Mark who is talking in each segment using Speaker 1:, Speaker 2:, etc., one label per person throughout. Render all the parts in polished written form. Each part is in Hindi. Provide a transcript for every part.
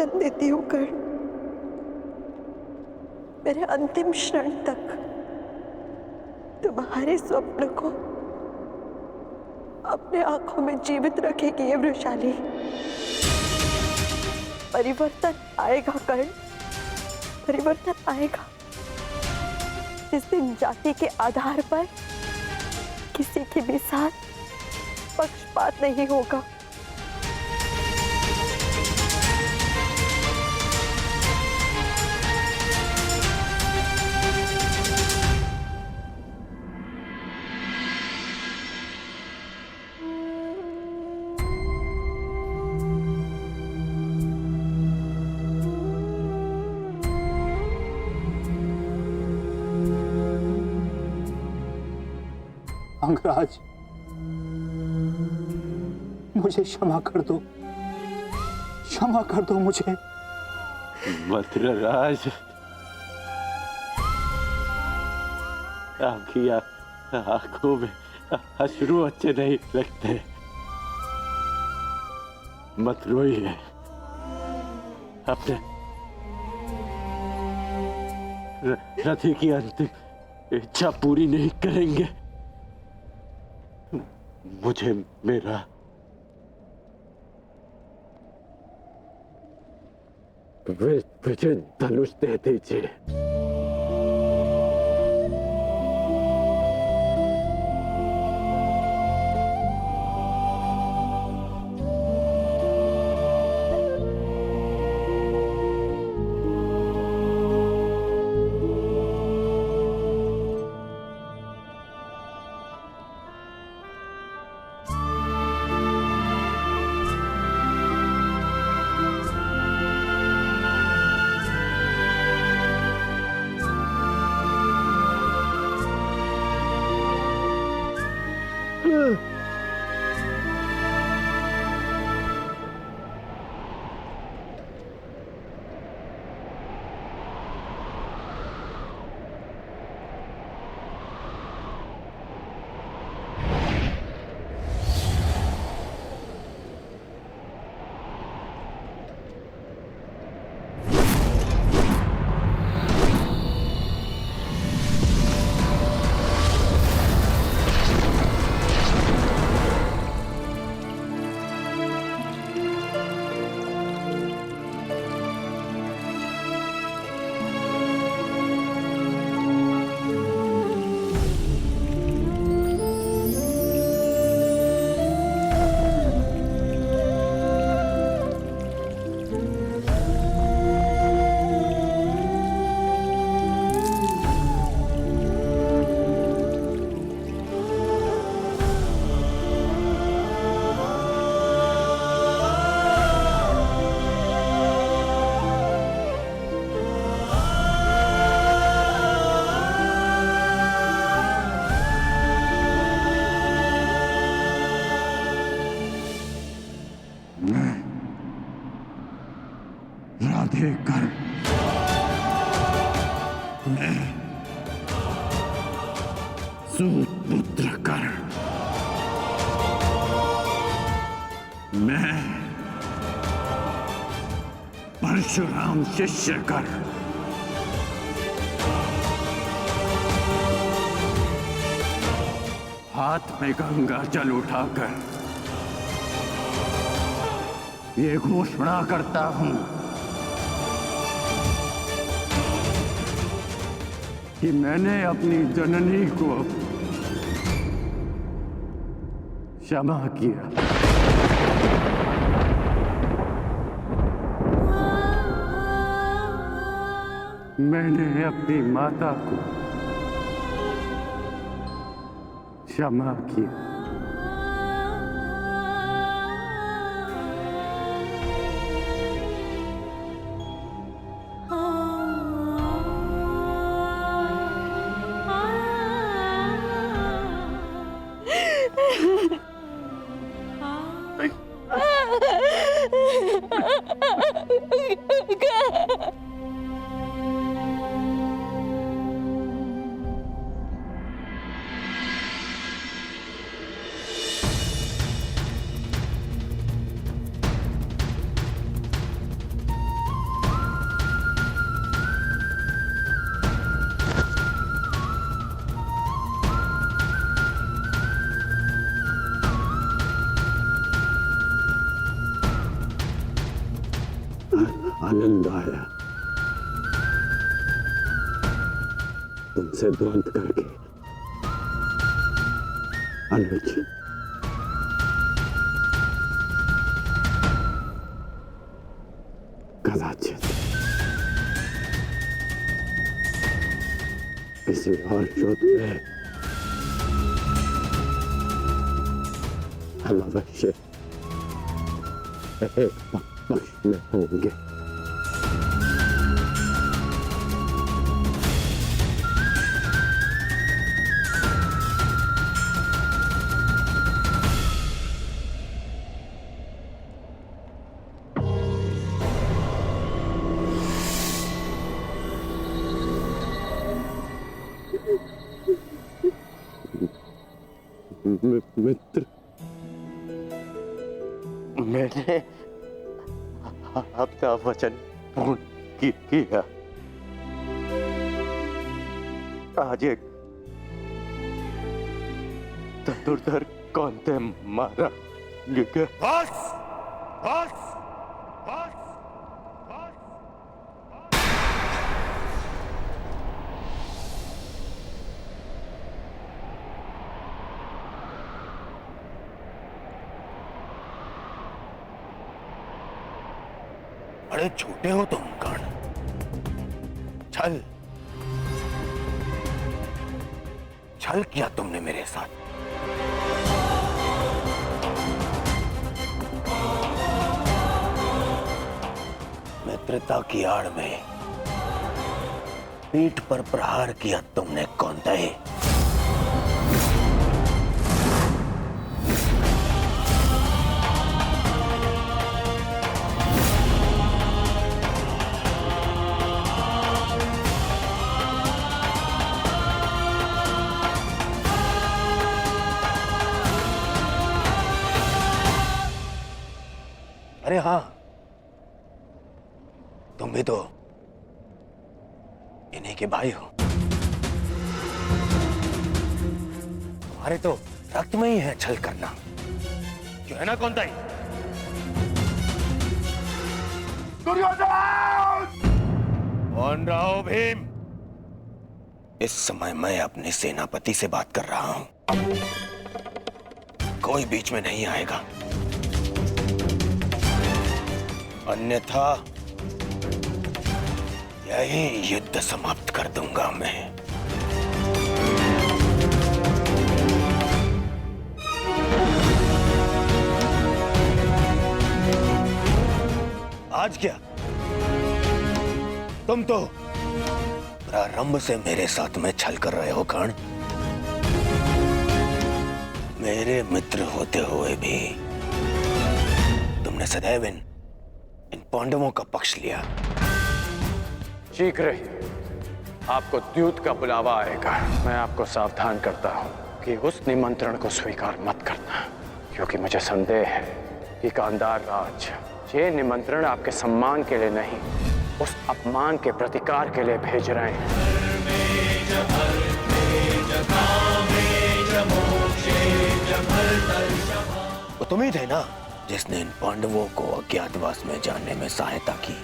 Speaker 1: वचन देती हूँ कर्ण, मेरे अंतिम क्षण तक तुम्हारे स्वप्न को अपने आंखों में जीवित रखेगी ये वृषाली। परिवर्तन आएगा कर्ण, परिवर्तन आएगा। जिस दिन जाति के आधार पर किसी के भी साथ पक्षपात नहीं होगा।
Speaker 2: अंगराज, मुझे क्षमा कर दो, क्षमा कर दो मुझे।
Speaker 3: मथुराराज, आपकी आंखों में अश्रु अच्छे नहीं लगते। मत रोइए, अपने रथी की अंतिम इच्छा पूरी नहीं करेंगे। मुझे मेरा विजय धनुष दे दीजिए।
Speaker 4: राधे कर, मैं सूतपुत्र कर, मैं परशुराम शिष्य कर, हाथ में गंगा जल उठाकर ये घोषणा करता हूं कि मैंने अपनी जननी को क्षमा किया। मैंने अपनी माता को क्षमा किया।
Speaker 3: आनंद आया तुमसे द्वंद करके। अनुज, कदाचित किसी और युद्ध में हम अवश्य एक पक्ष में होंगे। मित्र, मैंने अपना वचन पूर्ण किया। आज एक धनुर्धर कौनते मारा गया।
Speaker 5: बस बस बस बस। बड़े छोटे हो तुम कर्ण। छल छल किया तुमने मेरे साथ। मित्रता की आड़ में पीठ पर प्रहार किया तुमने कौंते। अरे हाँ, तुम भी तो इन्हीं के भाई हो। तुम्हारे तो रक्त में ही है छल करना, क्यों है ना कौनता ही? कौन रहा हो भीम? इस समय मैं अपने सेनापति से बात कर रहा हूं, कोई बीच में नहीं आएगा, अन्यथा यही युद्ध समाप्त कर दूंगा मैं। आज क्या तुम तो प्रारंभ से मेरे साथ में छल कर रहे हो कर्ण। मेरे मित्र होते हुए भी तुमने सदैव इन पांडवों का पक्ष लिया।
Speaker 6: शीघ्र ही आपको द्यूत का बुलावा आएगा। मैं आपको सावधान करता हूं कि उस निमंत्रण को स्वीकार मत करना, क्योंकि मुझे संदेह है कि गांधार राज ये निमंत्रण आपके सम्मान के लिए नहीं, उस अपमान के प्रतिकार के लिए भेज रहे हैं।
Speaker 5: वो तुम ही थे ना जिसने इन पांडवों को अज्ञातवास में जाने में सहायता की।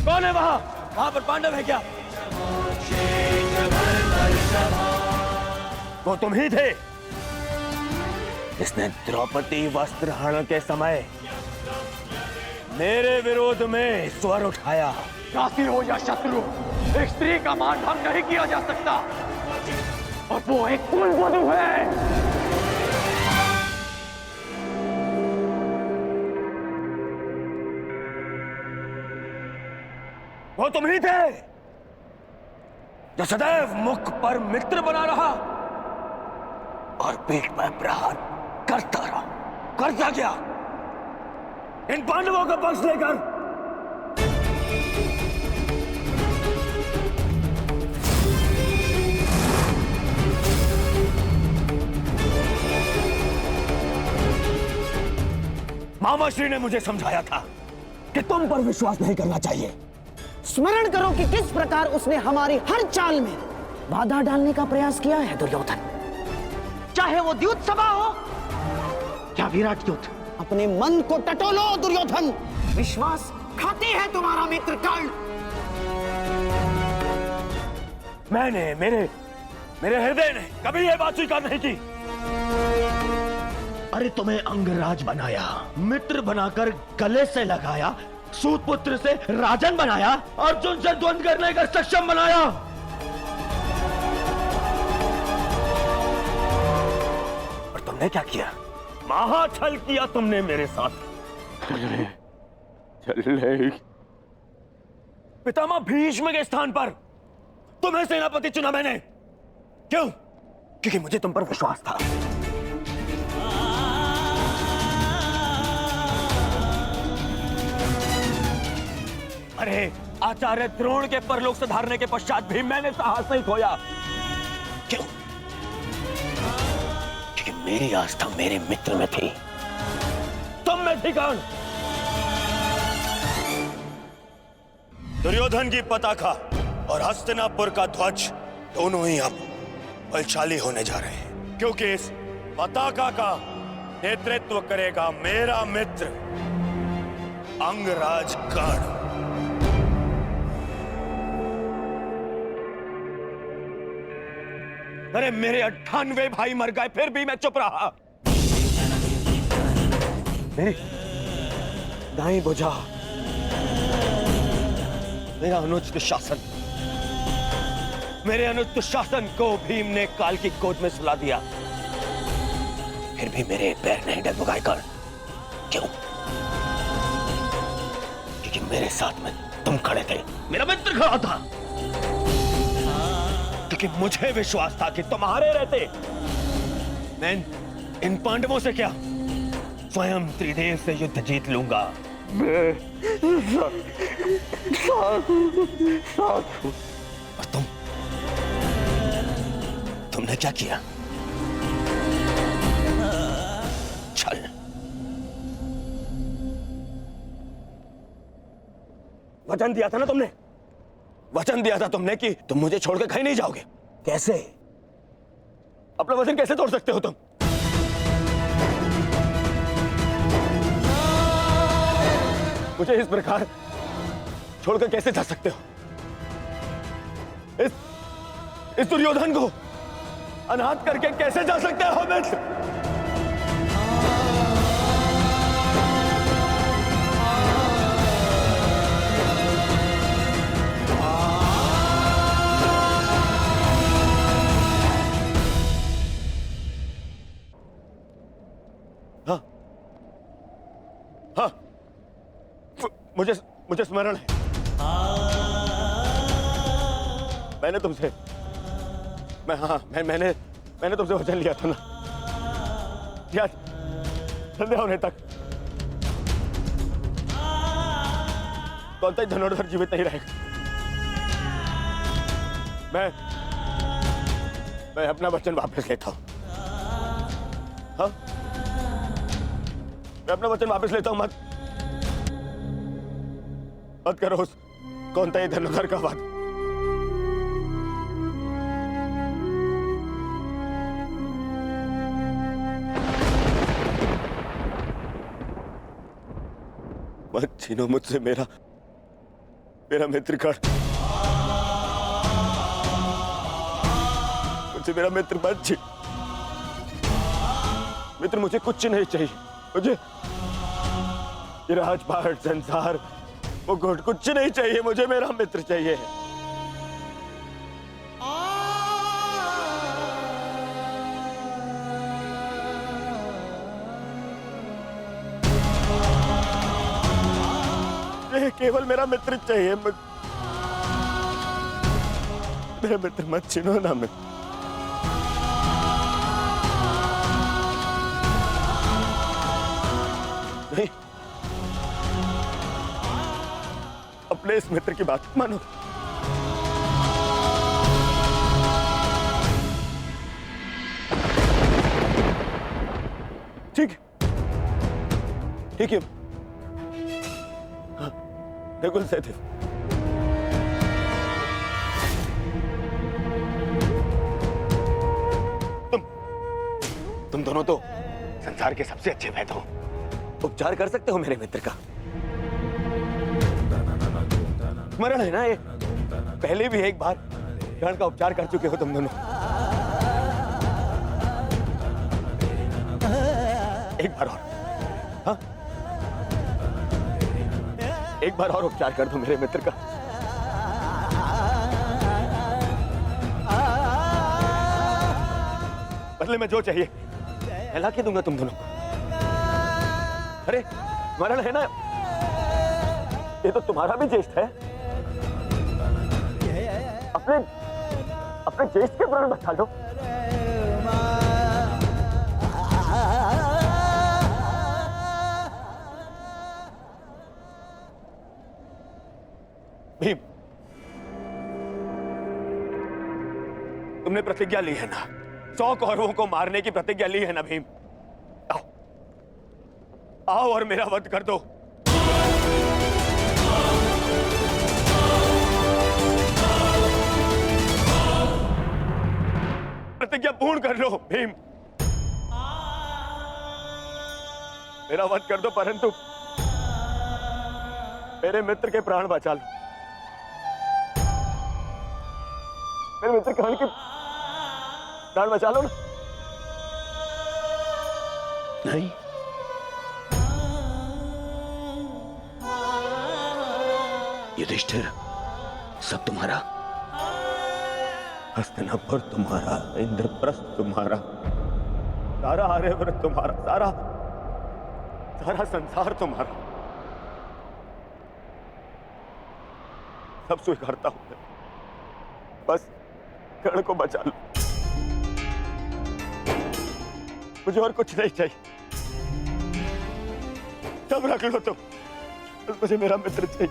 Speaker 6: कौन है वहां पर पांडव है क्या?
Speaker 5: वो तुम ही थे जिसने द्रौपदी वस्त्रहरण के समय मेरे विरोध में स्वर उठाया।
Speaker 6: काशी हो या शत्रु, एक स्त्री का मान भंग नहीं किया जा सकता, और वो एक कुलवधू है।
Speaker 5: वो तुम ही थे जो सदैव मुख पर मित्र बना रहा और पीठ पर प्रहार करता रहा। करता क्या? इन पांडवों का पक्ष लेकर मामाश्री ने मुझे समझाया था कि तुम पर विश्वास नहीं करना चाहिए।
Speaker 7: स्मरण करो कि किस प्रकार उसने हमारी हर चाल में बाधा डालने का प्रयास किया है दुर्योधन। चाहे वो द्यूत सभा हो या विराट युद्ध। अपने मन को टटोलो दुर्योधन। विश्वास खाती है तुम्हारा मित्र कर्ण।
Speaker 5: मैंने मेरे हृदय ने कभी ये बात स्वीकार नहीं की।
Speaker 8: अरे तुम्हें अंगराज बनाया, मित्र बनाकर गले से लगाया, सूत पुत्र से राजन बनाया, अर्जुन से द्वंद्व करने का सक्षम बनाया।
Speaker 5: और तुमने क्या किया? महाछल किया तुमने मेरे साथ।
Speaker 3: चल
Speaker 5: पितामह भीष्म के स्थान पर तुम्हें सेनापति चुना मैंने। क्यों? क्योंकि मुझे तुम पर विश्वास था। अरे आचार्य द्रोण के परलोक सुधारने के पश्चात भी मैंने साहस नहीं खोया। क्यों? क्योंकि मेरी आस्था मेरे मित्र में थी, तुम में थी कौन?
Speaker 9: दुर्योधन की पताका और हस्तिनापुर का ध्वज दोनों ही अब बलशाली होने जा रहे हैं, क्योंकि इस पताका का नेतृत्व करेगा मेरा मित्र अंगराज कर्ण।
Speaker 5: अरे मेरे 98 भाई मर गए, फिर भी मैं चुप रहा। मेरी दाई बुझा मेरा अनुज दुशासन। मेरे अनुज दुशासन को भीम ने काल की गोद में सुला दिया, फिर भी मेरे पैर नहीं डगमगाए कर्ण। क्यों? क्योंकि मेरे साथ में तुम खड़े थे, मेरा मित्र खड़ा था। क्योंकि मुझे विश्वास था कि तुम्हारे रहते मैं इन पांडवों से क्या, स्वयं त्रिदेव से युद्ध जीत लूंगा। और तुमने क्या किया? छल। वचन दिया था ना तुमने, वचन दिया था तुमने कि तुम मुझे छोड़ के कहीं नहीं जाओगे। कैसे? अपना वचन कैसे तोड़ सकते हो तुम? मुझे इस प्रकार छोड़कर कैसे जा सकते हो? इस दुर्योधन को अनाथ करके कैसे जा सकते हो मित्र? हाँ, मुझे स्मरण है। मैंने तुमसे वचन लिया था ना, याद? संध्या होने तक कौन सा धनुर्धर जीवित नहीं रहेगा। मैं अपना वचन वापस लेता हूं। हाँ, मैं अपना वचन वापस लेता हूं। मत करो उस कौन था ये धनुर्धर का बात। मत छीनो मुझसे मेरा मित्र कर्ण। मुझसे मेरा मित्र मत छीन। मित्र मुझे कुछ नहीं चाहिए। मुझे ये राजपाट, संसार, वो कुछ नहीं चाहिए। मुझे मेरा मित्र चाहिए। केवल मेरा मित्र चाहिए। मेरा मित्र मत छीनो ना। नहीं, अपने इस मित्र की बात मानो। ठीक है। हाँ, बिल्कुल सहदेव। तुम दोनों तो संसार के सबसे अच्छे वैद्य हो। उपचार कर सकते हो मेरे मित्र का।
Speaker 9: स्मरण है ना ये? पहले भी एक बार ग्रहण का उपचार कर चुके हो तुम दोनों। एक बार और, हाँ? एक बार और उपचार कर दो मेरे मित्र का। बदले में जो चाहिए मैं ला के दूंगा तुम दोनों को। अरे स्मरण है ना, ये तो तुम्हारा भी ज्येष्ठ है। अपने अपने ज्येष्ठ के प्राण बचा लो। भीम, तुमने प्रतिज्ञा ली है ना, 100 कौरवों को मारने की प्रतिज्ञा ली है ना भीम? आओ आओ और मेरा वध कर दो। प्रतिज्ञा पूर्ण कर लो भीम। मेरा वध कर दो, परंतु मेरे मित्र के प्राण बचा लो। मेरे मित्र कर्ण के प्राण बचा लो ना।
Speaker 8: नहीं, युधिष्ठिर, सब तुम्हारा।
Speaker 9: हस्तिनापुर तुम्हारा, इंद्रप्रस्थ तुम्हारा, सारा आर्यव्रत तुम्हारा, सारा संसार तुम्हारा। सब स्वीकारता हूं मैं, बस कर्ण को बचा लो। मुझे और कुछ नहीं चाहिए, सब रख लो तुम, बस मुझे मेरा मित्र चाहिए।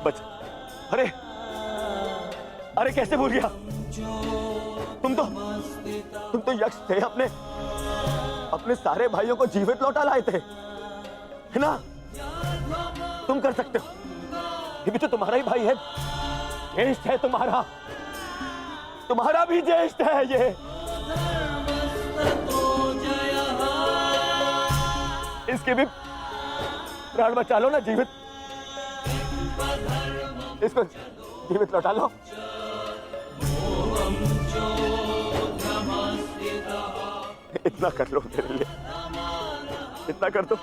Speaker 9: बच, अरे अरे कैसे भूल गया? तुम तो यक्ष थे, अपने सारे भाइयों को जीवित लौटा लाए थे, है ना? तुम कर सकते हो, ये भी तो तुम्हारा ही भाई है, ज्येष्ठ है तुम्हारा भी ज्येष्ठ है ये। इसके भी प्राण बचा लो ना, जीवित, इसको जीवित लौटा लो। इतना कर लो मेरे लिए, इतना कर दो।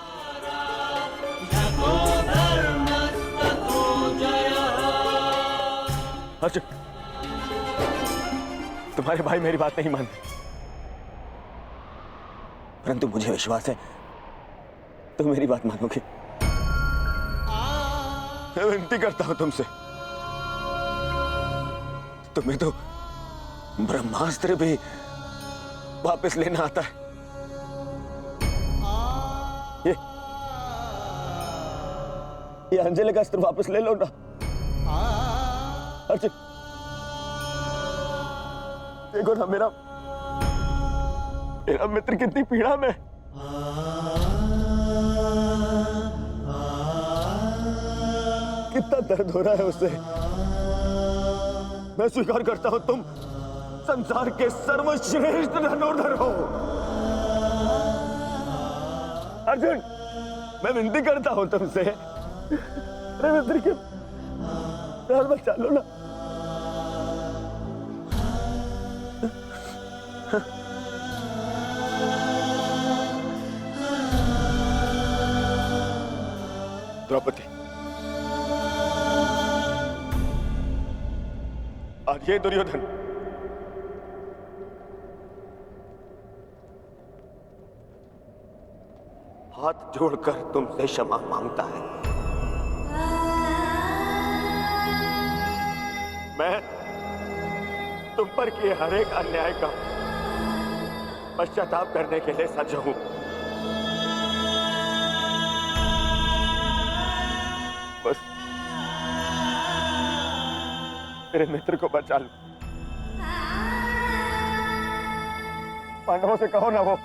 Speaker 9: अर्जुन, तुम्हारे भाई मेरी बात नहीं मानते, परंतु मुझे विश्वास है तुम मेरी बात मानोगे। मैं विनती करता हूं तुमसे, तुम्हें तो ब्रह्मास्त्र भी वापस लेना आता है। ये अंजलि का अस्त्र वापस ले लो ना अर्जुन। देखो ना मेरा मित्र कितनी पीड़ा में। कितना दर्द हो रहा है उससे। मैं स्वीकार करता हूं तुम संसार के सर्वश्रेष्ठ धनुर्धर हो अर्जुन। मैं विनती करता हूं तुमसे, अरे मित्र के प्राण बचा लो ना। द्रौपदी, और ये दुर्योधन हाथ जोड़कर तुमसे क्षमा मांगता है। मैं तुम पर किए हर एक अन्याय का पश्चाताप करने के लिए सज्ज हूं। बस मेरे मित्र को बचा लो। पांडवों से कहो ना, वो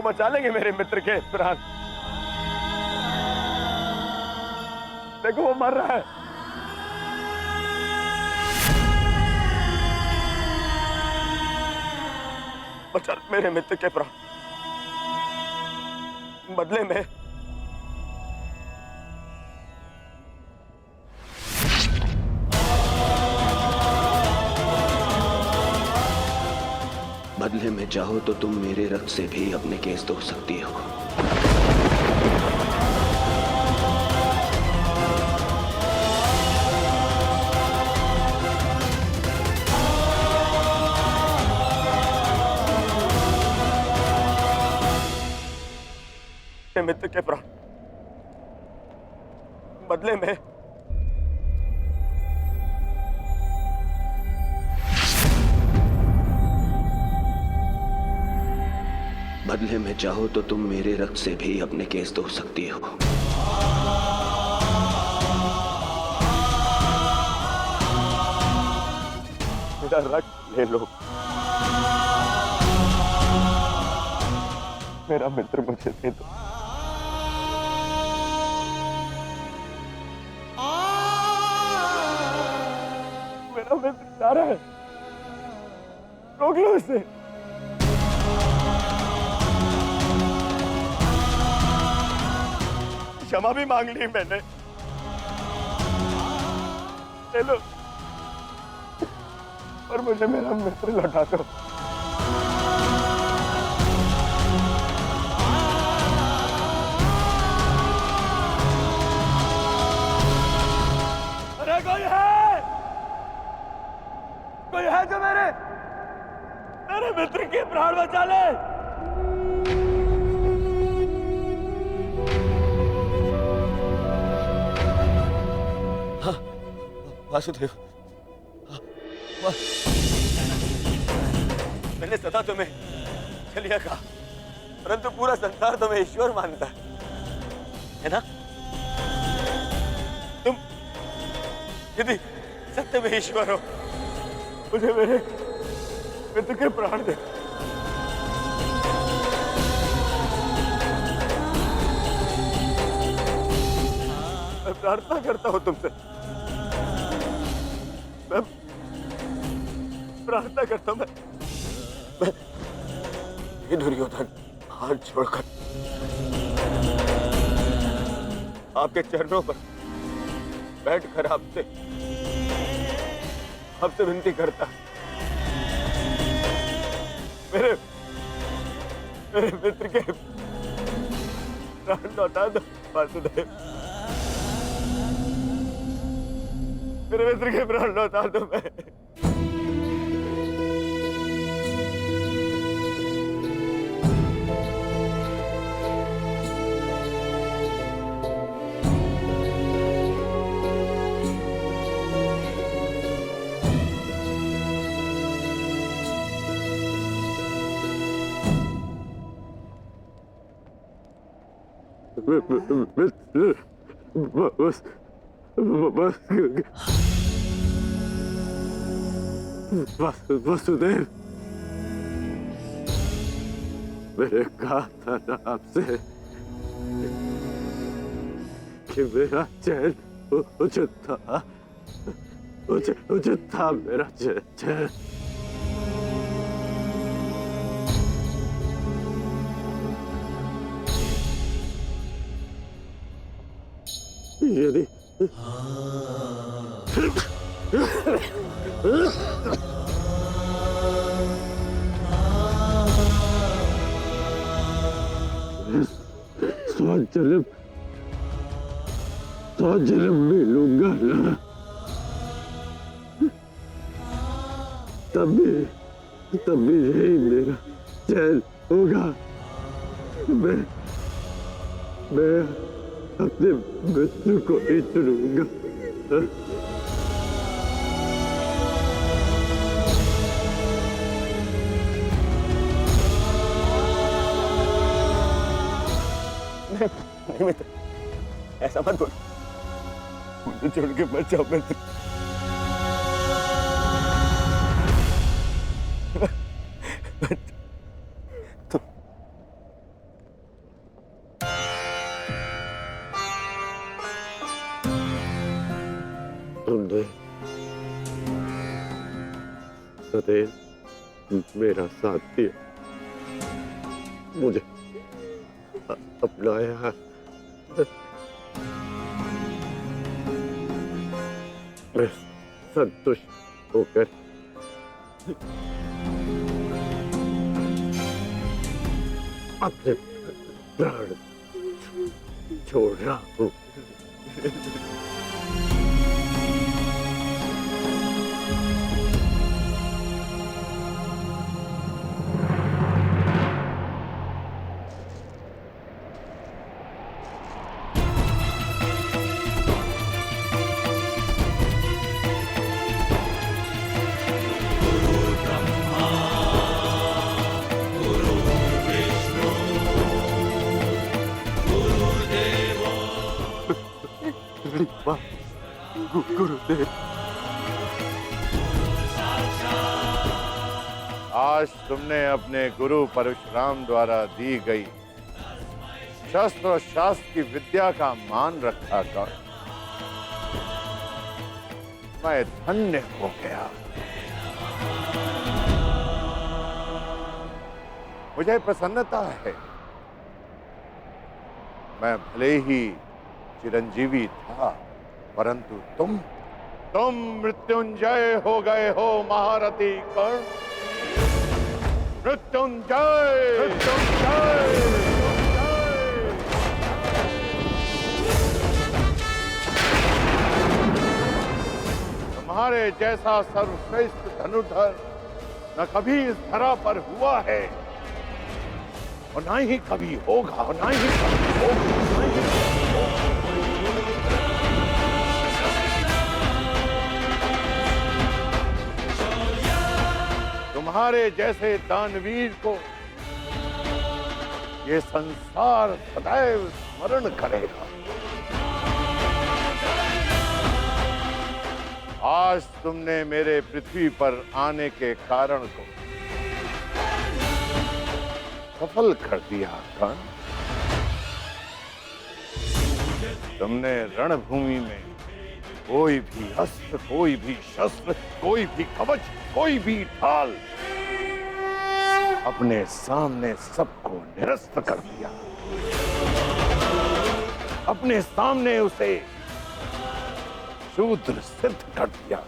Speaker 9: बचा लेंगे मेरे मित्र के प्राण। देखो वो मर रहा है। बचा मेरे मित्र के प्राण। बदले में
Speaker 8: बदले में चाहो तो तुम मेरे रक्त से भी अपने केस धो सकती हो।
Speaker 9: मित्र के प्राण बदले में
Speaker 8: बदले में चाहो तो तुम मेरे रक्त से भी अपने केस धो सकती हो।
Speaker 9: मेरा रक्त ले लो, मेरा मित्र मुझे दे दो। मेरा मित्र जा रहा है, रोक लो उसे। क्षमा भी मांग ली मैंने, ले लो, पर मुझे मेरा मित्र लौटा दो। अरे कोई है जो मेरे मित्र के प्राण बचा ले। हाँ, वासुदेव, मैंने सदा तुम्हें चलिया कहा, परंतु पूरा संसार तुम्हें ईश्वर मानता है ना? तुम यदि सत्य में ईश्वर हो, मुझे मेरे मित्र के प्राण दे। मैं प्रार्थना करता हूं तुमसे, मैं प्रार्थना करता हूं, मैं ये दुर्योधन हाथ छोड़कर आपके चरणों पर बैठकर आपसे विनती करता, मेरे मित्र के प्राण लौटा दो वासुदेव, मेरे मित्र के प्राण लौटा दो। मैं
Speaker 4: वसुदेव, मैंने कहा था ना आपसे कि मेरा चैन उचित था मेरा चैन। यदि स्वजन्म मिलूंगा ना, तभी यही मेरा चैन होगा। मैं अपने मित्र को ही चुनूंगा। नहीं मित्र, ऐसा मत बोल, मुझे छोड़ के मत जाओ मित्र। तुमने सदैव मेरा साथ दिया,
Speaker 6: अपनाया, मैं संतुष्ट होकर अपने प्राण छोड़ रहा हूँ। गुरुदेव,
Speaker 10: आज तुमने अपने गुरु परशुराम द्वारा दी गई शस्त्र और शास्त्र की विद्या का मान रखा कर मैं धन्य हो गया। मुझे प्रसन्नता है। मैं भले ही चिरंजीवी था, परंतु तुम मृत्युंजय हो गए हो महारथी कर्ण। मृत्युंजय, मृत्युंजय। तुम्हारे जैसा सर्वश्रेष्ठ धनुर्धर न कभी इस धरा पर हुआ है और ना ही कभी होगा, और ना ही कभी होगा, ना ही कभी होगा। तुम्हारे जैसे दानवीर को ये संसार सदैव स्मरण करेगा। आज तुमने मेरे पृथ्वी पर आने के कारण को सफल कर दिया कर्ण। तुमने रणभूमि में कोई भी अस्त्र, कोई भी शस्त्र, कोई भी कवच, कोई भी ढाल अपने सामने सबको निरस्त कर दिया। अपने सामने उसे शूद्र सिद्ध कर दिया।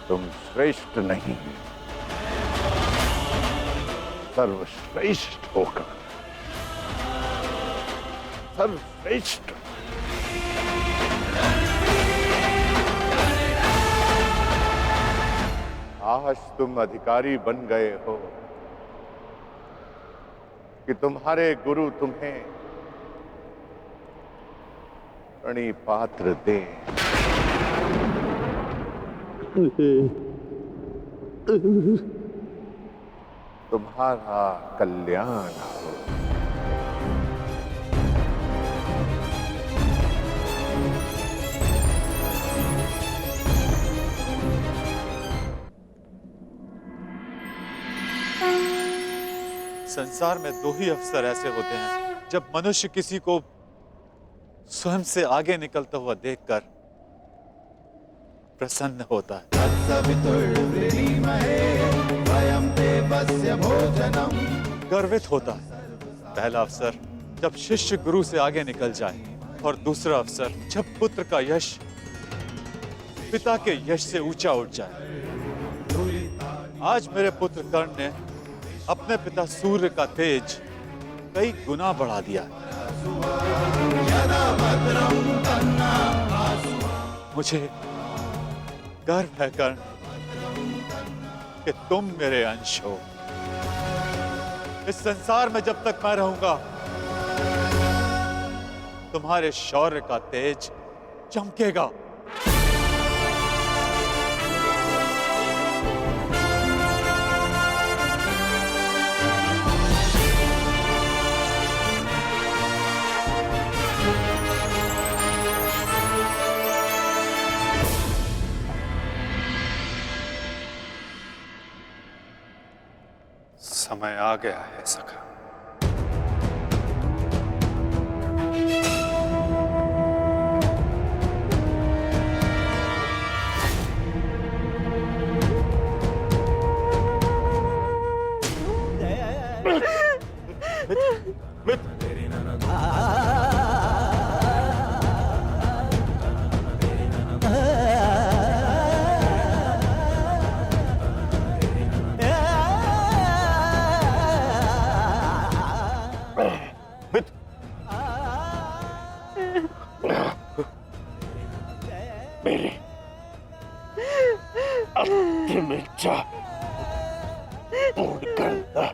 Speaker 10: तुम श्रेष्ठ नहीं, सर्वश्रेष्ठ होकर सर्वश्रेष्ठ। आज तुम अधिकारी बन गए हो कि तुम्हारे गुरु तुम्हें प्रणिपात्र दे। तुम्हारा कल्याण हो।
Speaker 11: संसार में दो ही अवसर ऐसे होते हैं जब मनुष्य किसी को स्वयं से आगे निकलता हुआ देखकर प्रसन्न होता है। गर्वित होता है। पहला अवसर जब शिष्य गुरु से आगे निकल जाए, और दूसरा अवसर जब पुत्र का यश पिता के यश से ऊंचा उठ जाए। आज मेरे पुत्र कर्ण ने अपने पिता सूर्य का तेज कई गुना बढ़ा दिया। मुझे गर्व है कर्ण कि तुम मेरे अंश हो। इस संसार में जब तक मैं रहूंगा, तुम्हारे शौर्य का तेज चमकेगा। समय आ गया है सखा।
Speaker 5: मेरी अंतिम इच्छा पूर्ण करना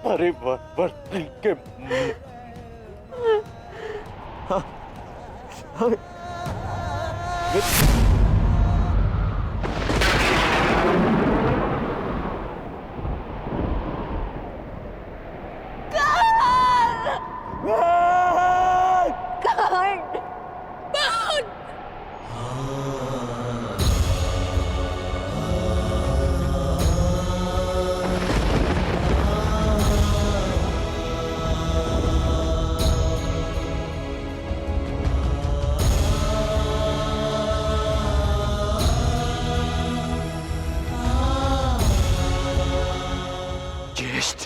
Speaker 5: परिवर्तन के ज्येष्ठ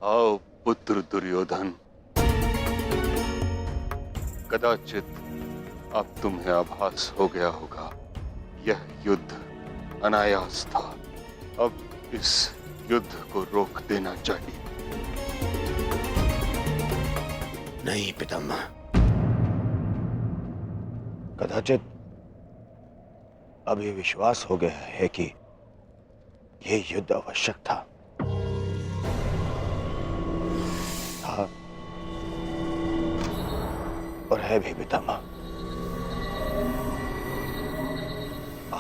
Speaker 10: आओ पुत्र दुर्योधन, कदाचित अब तुम्हें आभास हो गया होगा, यह युद्ध अनायास था। अब इस युद्ध को रोक देना चाहिए।
Speaker 5: नहीं पितामह, कदाचित अभी विश्वास हो गया है कि यह युद्ध आवश्यक था। और है भी पितामह।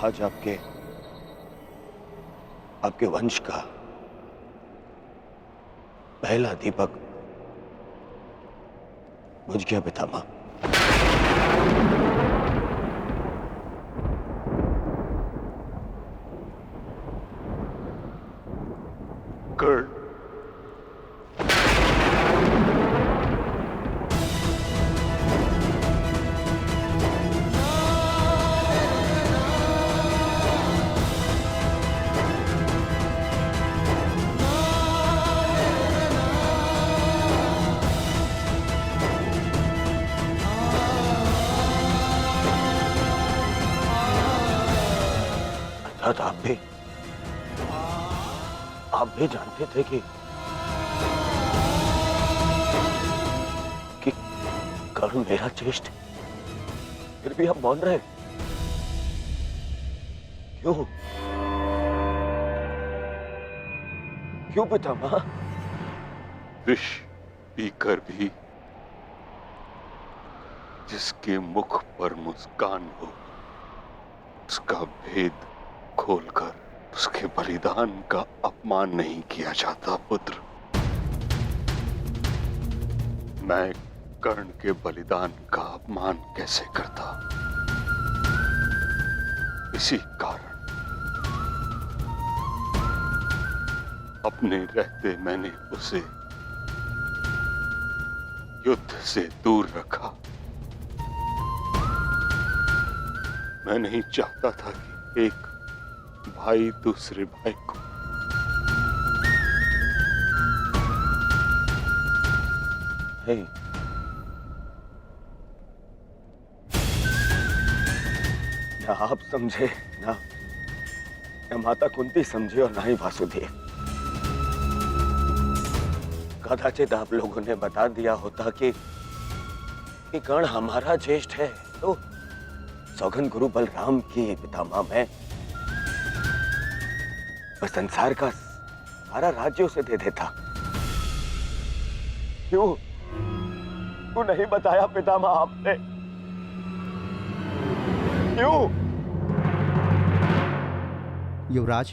Speaker 5: आज आपके वंश का पहला दीपक बुझ गया पितामह।
Speaker 10: कर्ण,
Speaker 5: शायद आप भी जानते थे कि कर्ण मेरा ज्येष्ठ, फिर भी आप मौन रहे। क्यों? क्यों पितामह?
Speaker 10: विष पीकर भी जिसके मुख पर मुस्कान हो, उसका भेद खोलकर उसके बलिदान का अपमान नहीं किया जाता पुत्र। मैं कर्ण के बलिदान का अपमान कैसे करता? इसी कारण अपने रहते मैंने उसे युद्ध से दूर रखा। मैं नहीं चाहता था कि एक भाई दूसरे भाई को
Speaker 5: ना आप समझे, ना माता कुंती समझे और ना ही वासुदेव। कदाचित आप लोगों ने बता दिया होता कि कर्ण हमारा ज्येष्ठ है, तो सौगंध गुरु बलराम की पितामह मैं संसार का सारा राज्य उसे दे देता।
Speaker 9: क्यों नहीं बताया पितामह आपने? क्यों?
Speaker 12: युवराज,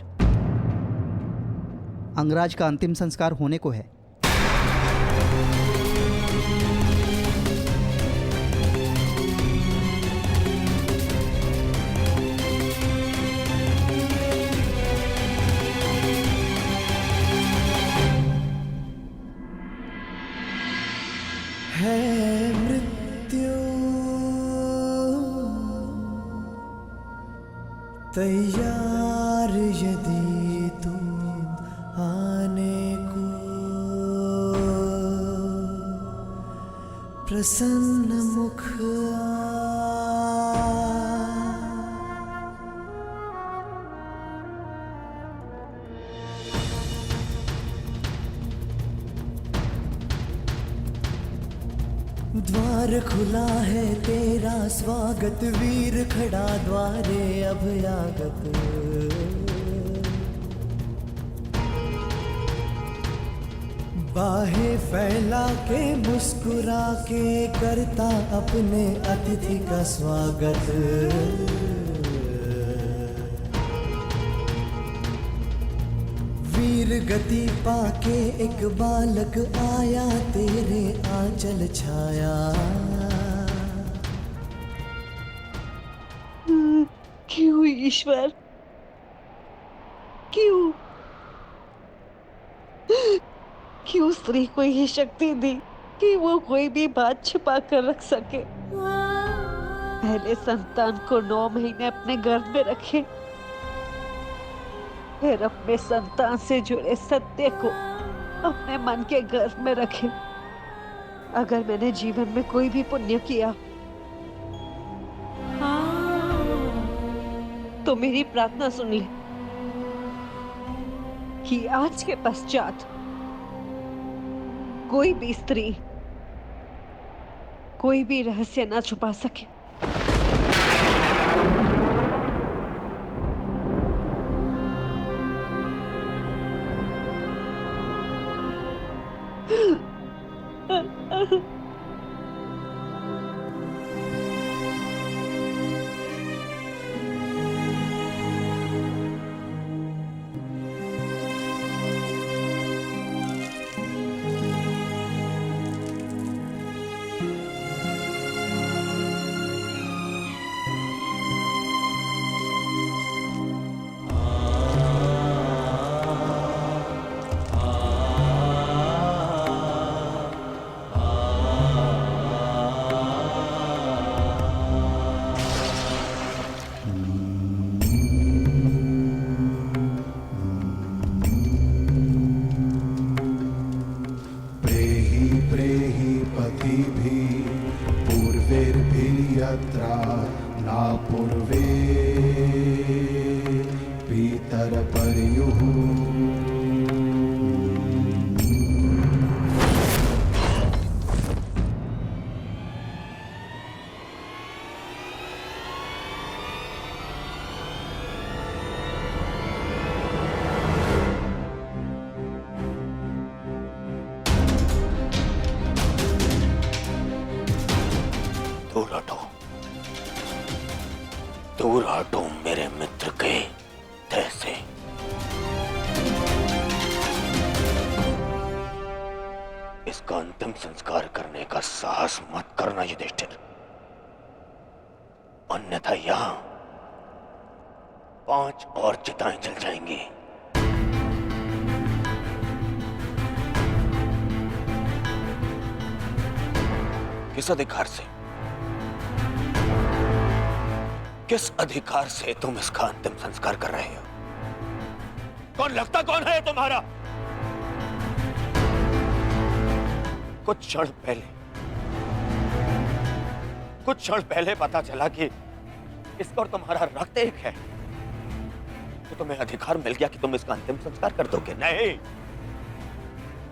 Speaker 12: अंगराज का अंतिम संस्कार होने को है।
Speaker 13: है मृत्यु तैयार यदि तुम आने को, प्रसन्न मुख द्वार खुला है तेरा स्वागत, वीर खड़ा द्वारे अभयागत। बाहें फैला के मुस्कुरा के करता अपने अतिथि का स्वागत। वीर गति पाके एक बालक आया, तेरे आंचल छाया।
Speaker 14: क्यों ईश्वर, क्यों क्यों स्त्री को ये शक्ति दी कि वो कोई भी बात छुपा कर रख सके? पहले संतान को 9 महीने अपने गर्भ में रखे, फिर अपने संतान से जुड़े सत्य को अपने मन के गर्भ में रखे। अगर मैंने जीवन में कोई भी पुण्य किया तो मेरी प्रार्थना सुन ले कि आज के पश्चात कोई भी स्त्री कोई भी रहस्य ना छुपा सके।
Speaker 5: 5 और चिताएं जल जाएंगी। किस अधिकार से, किस अधिकार से तुम इसका अंतिम संस्कार कर रहे हो? कौन लगता कौन है तुम्हारा? कुछ क्षण पहले पता चला कि इसका और तुम्हारा रक्त एक है, तो तुम्हें अधिकार मिल गया कि तुम इसका अंतिम संस्कार कर दोगे। नहीं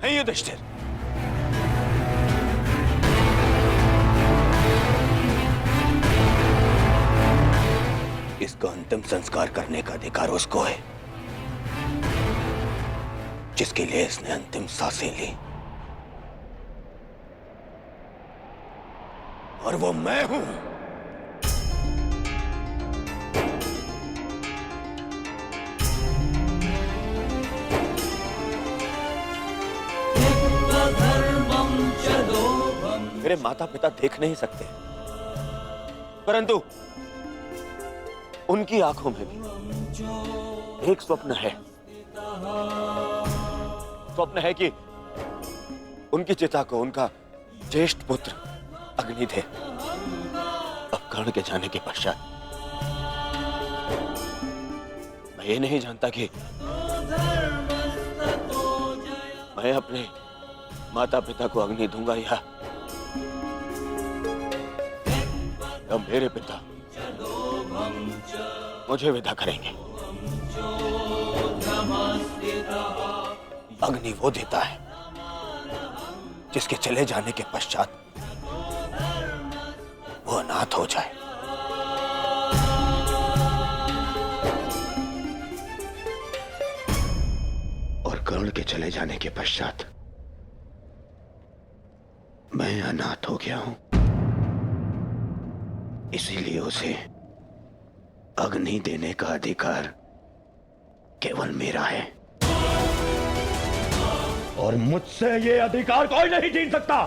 Speaker 5: नहीं युधिष्ठिर, इसका अंतिम संस्कार करने का अधिकार उसको है जिसके लिए इसने अंतिम सांसें ली, और वो मैं हूं। मेरे माता पिता देख नहीं सकते, परंतु उनकी आंखों में भी एक स्वप्न है। स्वप्न है कि उनकी चिता को उनका ज्येष्ठ पुत्र अग्नि थे। अब कर्ण के जाने के पश्चात मैं ये नहीं जानता कि मैं अपने माता पिता को अग्नि दूंगा या मेरे पिता मुझे विदा करेंगे। अग्नि वो देता है जिसके चले जाने के पश्चात वो अनाथ हो जाए। और कर्ण के चले जाने के पश्चात मैं अनाथ हो गया हूं, इसीलिए उसे अग्नि देने का अधिकार केवल मेरा है,
Speaker 8: और मुझसे ये अधिकार कोई नहीं छीन सकता।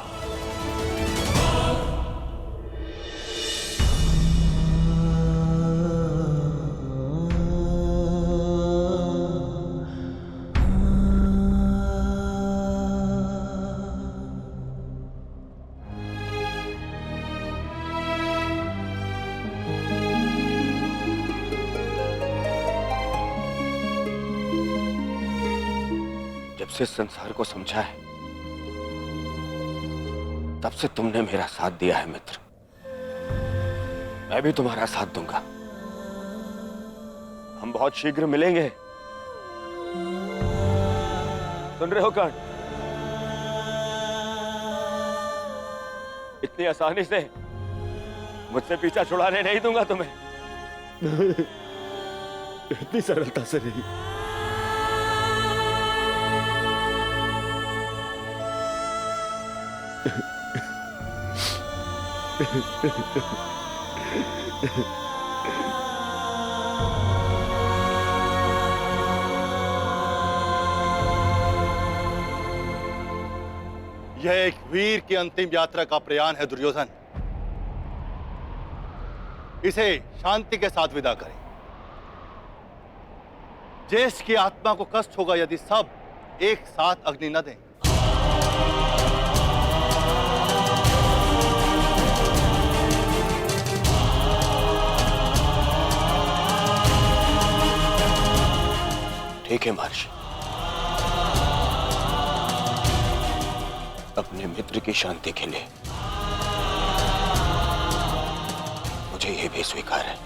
Speaker 5: जब से संसार को समझा है तब से तुमने मेरा साथ दिया है मित्र। मैं भी तुम्हारा साथ दूंगा। हम बहुत शीघ्र मिलेंगे। सुन रहे हो कर्ण? इतनी आसानी से मुझसे पीछा छुड़ाने नहीं दूंगा तुम्हें।
Speaker 4: इतनी सरलता से नहीं।
Speaker 11: यह एक वीर की अंतिम यात्रा का प्रयाण है दुर्योधन। इसे शांति के साथ विदा करें। ज्येष्ठ की आत्मा को कष्ट होगा यदि सब एक साथ अग्नि न दें।
Speaker 5: ठीक है महर्षि, अपने मित्र की शांति के लिए मुझे यह भी स्वीकार है।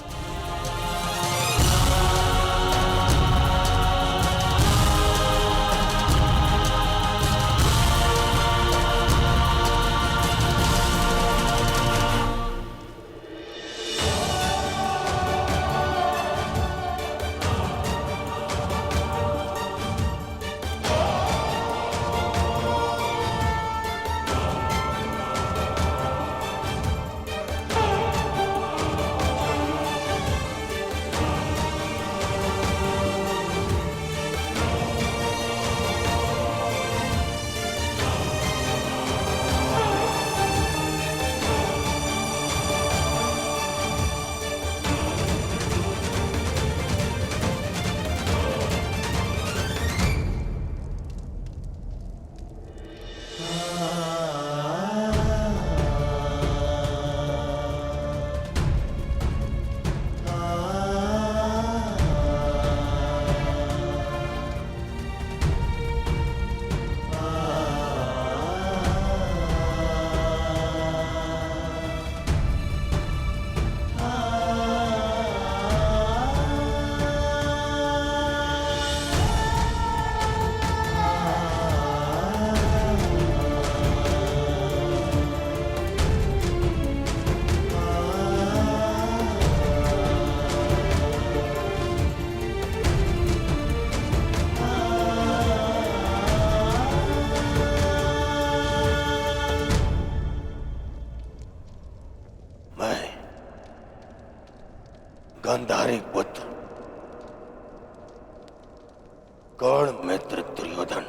Speaker 5: गौण मित्र दुर्योधन,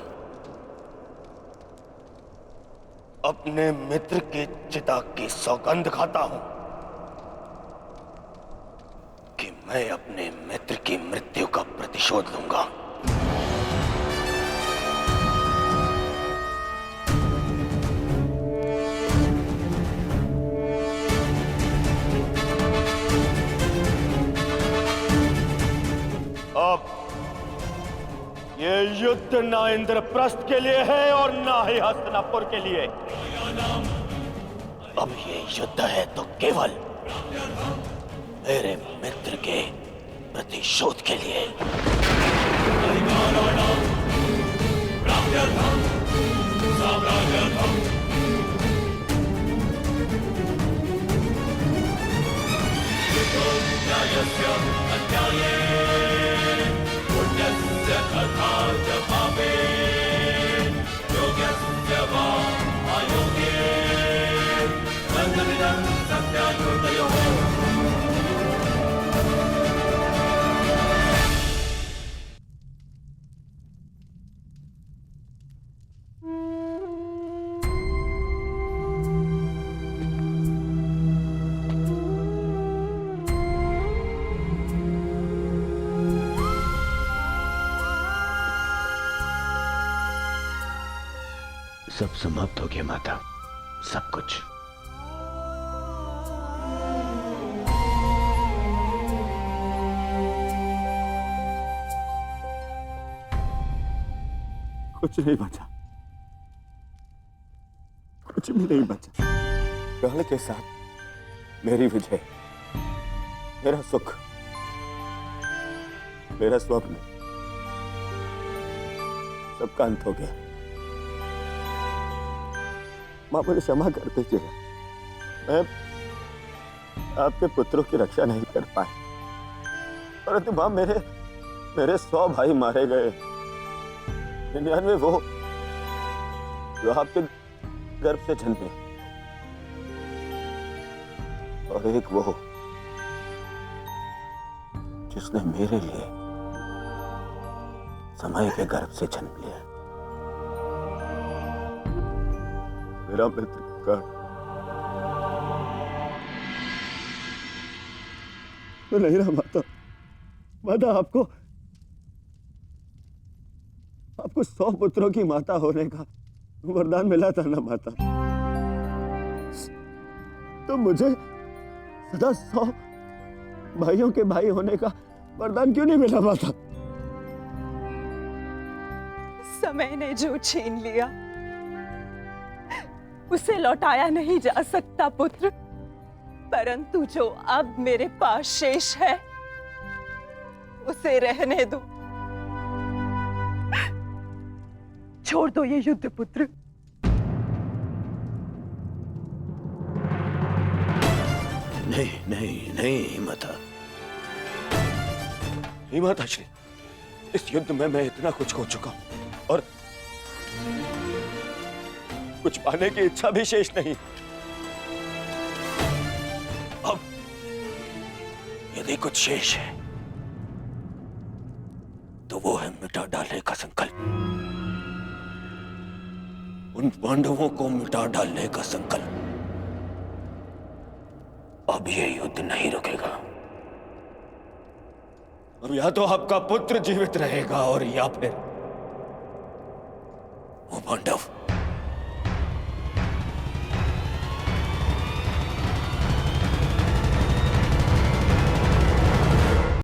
Speaker 5: अपने मित्र की चिता की सौगंध खाता हूं कि मैं अपने मित्र की मृत्यु का प्रतिशोध लूंगा। अब ये युद्ध ना इंद्रप्रस्थ के लिए है और ना ही हस्तिनापुर के लिए। अब ये युद्ध है तो केवल मेरे मित्र के प्रतिशोध के लिए।
Speaker 3: सब समाप्त हो गया माता, सब कुछ।
Speaker 4: कुछ नहीं बचा, कुछ भी नहीं बचा। गढ़ के साथ मेरी विजय, मेरा सुख, मेरा स्वप्न, सबका अंत हो गया। मां मुझे क्षमा कर दीजिए, मैं आपके पुत्रों की रक्षा नहीं कर पाए, परंतु मां मेरे 100 भाई मारे गए। 99 वो जो आपके गर्भ से जन्मे, और एक वो जिसने मेरे लिए समय के गर्भ से जन्म लिया। मेरा मित्र कर्ण, मैं नहीं रहा माता। माता आपको 100 पुत्रों की माता होने का वरदान मिला था ना माता, तो मुझे सदा 100 भाइयों के भाई होने का वरदान क्यों नहीं मिला माता?
Speaker 1: समय ने जो छीन लिया उसे लौटाया नहीं जा सकता पुत्र, परंतु जो अब मेरे पास शेष है उसे रहने दो। छोड़ दो ये युद्ध पुत्र।
Speaker 5: नहीं नहीं नहीं माता, नहीं माता श्री, इस युद्ध में मैं इतना कुछ खो चुका हूं और कुछ पाने की इच्छा भी शेष नहीं। अब यदि कुछ शेष है तो वो है मिटा डालने का संकल्प, उन पांडवों को मिटा डालने का संकल्प। अब ये युद्ध नहीं रुकेगा। अब या तो आपका पुत्र जीवित रहेगा और या फिर वो पांडव